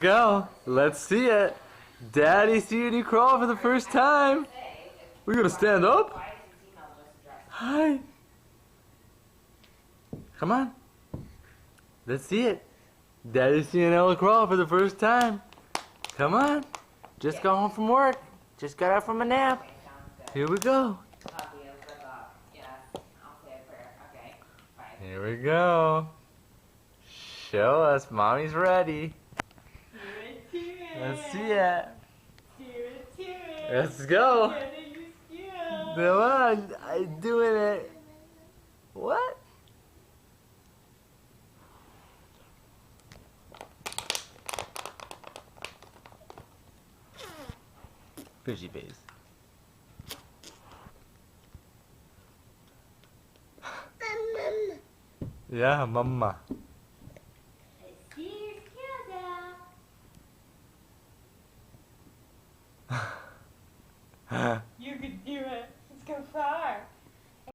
Go. Let's see it. Daddy seeing you crawl for the first time. We're gonna stand up. Hi. Come on. Let's see it. Daddy seeing Ella crawl for the first time. Come on. Just got home from work. Just got out from a nap. Here we go. Here we go. Show us. Mommy's ready. Let's see it. Let's go. Come on. I'm doing it. What? Fishy face. Yeah, mama.